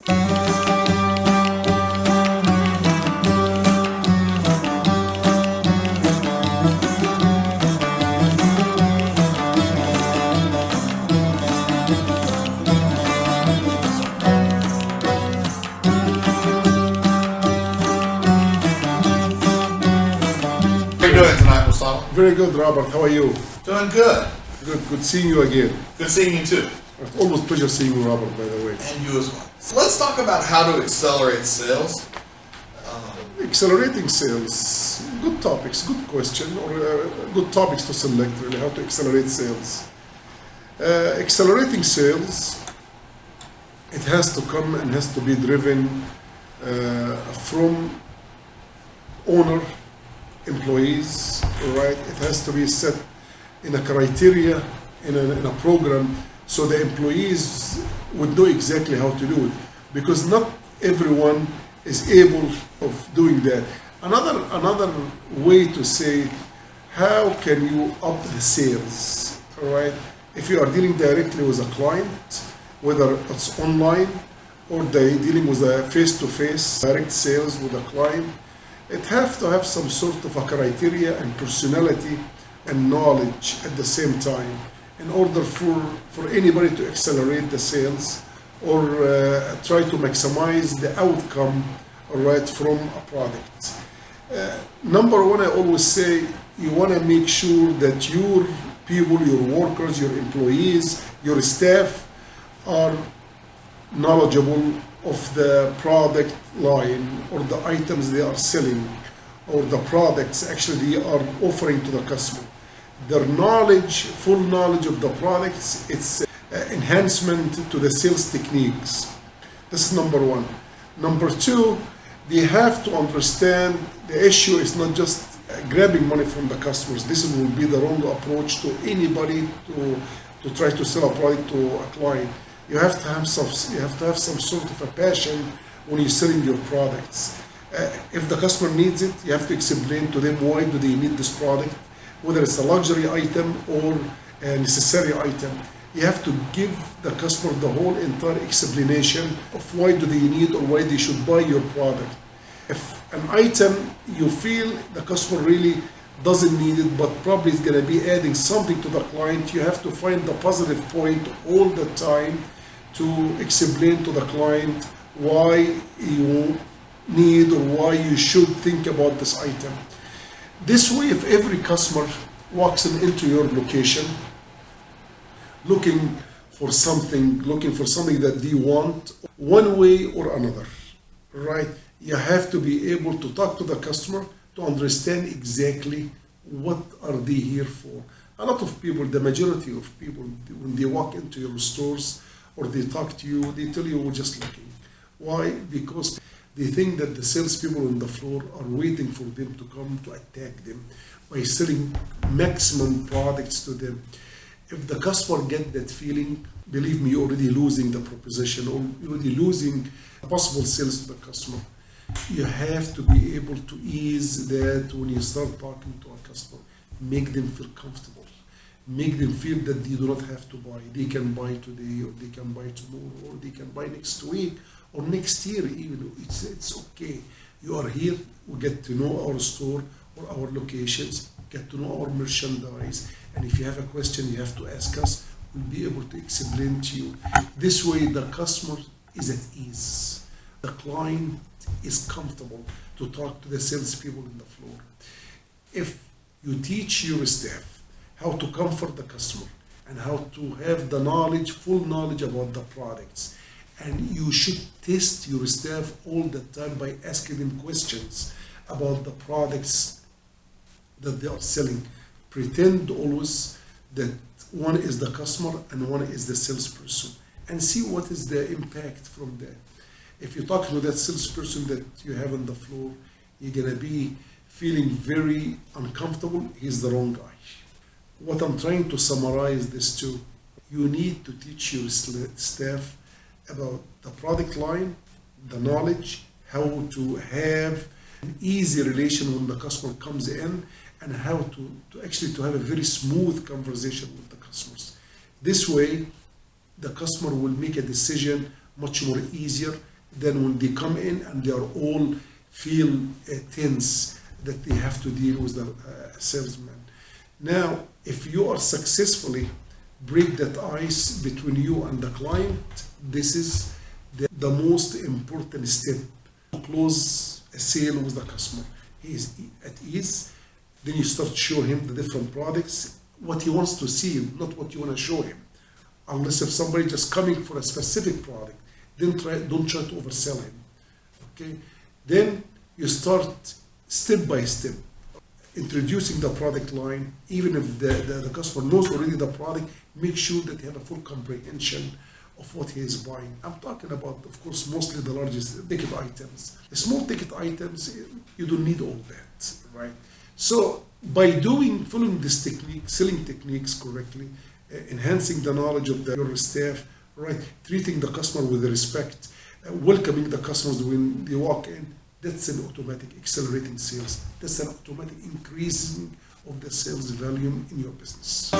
How are you doing tonight, Moustafa? Very good, Robert. How are you? Doing good. Good seeing you again. Good seeing you too. It's almost pleasure seeing you, Robert, by the way. And you as well. So let's talk about how to accelerate sales. Accelerating sales, good topics, good question, or good topics to select, really, how to accelerate sales. Accelerating sales, it has to come and has to be driven from owner, employees, right? It has to be set in a criteria, in a program, so the employees would know exactly how to do it, because not everyone is able of doing that. Another way to say, how can you up the sales, all right? If you are dealing directly with a client, whether it's online or they dealing with a face-to-face direct sales with a client, it have to have some sort of a criteria and personality and knowledge at the same time in order for anybody to accelerate the sales or try to maximize the outcome, right, from a product. Number one, I always say, you want to make sure that your people, your workers, your employees, your staff are knowledgeable of the product line or the items they are selling or the products actually they are offering to the customer. Their knowledge, full knowledge of the products, it's enhancement to the sales techniques. This is number one. Number two, they have to understand the issue is not just grabbing money from the customers. This will be the wrong approach to anybody to try to sell a product to a client. You have to have some sort of a passion when you're selling your products. If the customer needs it, you have to explain to them why do they need this product, whether it's a luxury item or a necessary item. You have to give the customer the whole entire explanation of why do they need or why they should buy your product. If an item you feel the customer really doesn't need it, but probably is going to be adding something to the client, you have to find the positive point all the time to explain to the client why you need or why you should think about this item. This way, if every customer walks into your location looking for something that they want, one way or another, right? You have to be able to talk to the customer to understand exactly what are they here for. A lot of people, the majority of people, when they walk into your stores or they talk to you, they tell you we're just looking. Why? Because they think that the salespeople on the floor are waiting for them to come to attack them by selling maximum products to them. If the customer get that feeling, believe me, you're already losing the proposition or you're already losing possible sales to the customer. You have to be able to ease that when you start talking to a customer. Make them feel comfortable. Make them feel that they do not have to buy. They can buy today, or they can buy tomorrow, or they can buy next week, or next year even. It's okay. You are here, we get to know our store or our locations, get to know our merchandise, and if you have a question you have to ask us, we'll be able to explain to you. This way the customer is at ease. The client is comfortable to talk to the salespeople on the floor. If you teach your staff how to comfort the customer and how to have the knowledge, full knowledge about the products, and you should test your staff all the time by asking them questions about the products that they are selling. Pretend always that one is the customer and one is the salesperson, and see what is the impact from that. If you talk to that salesperson that you have on the floor, you're gonna be feeling very uncomfortable. He's the wrong guy. What I'm trying to summarize this to, you need to teach your staff about the product line, the knowledge, how to have an easy relation when the customer comes in, and how to actually have a very smooth conversation with the customers. This way, the customer will make a decision much more easier than when they come in and they are all feel tense that they have to deal with the salesman. Now, if you are successfully break that ice between you and the client, this is the most important step to close a sale with the customer. He is at ease. Then you start showing him the different products, what he wants to see, not what you want to show him. Unless if somebody just coming for a specific product, then don't try to oversell him. Okay? Then you start step by step introducing the product line. Even if the customer knows already the product, make sure that he has a full comprehension of what he is buying. I'm talking about, of course, mostly the largest ticket items. The small ticket items, you don't need all that, right? So by following this technique, selling techniques correctly, enhancing the knowledge of your staff, right, treating the customer with respect, welcoming the customers when they walk in, that's an automatic accelerating sales. That's an automatic increasing of the sales volume in your business.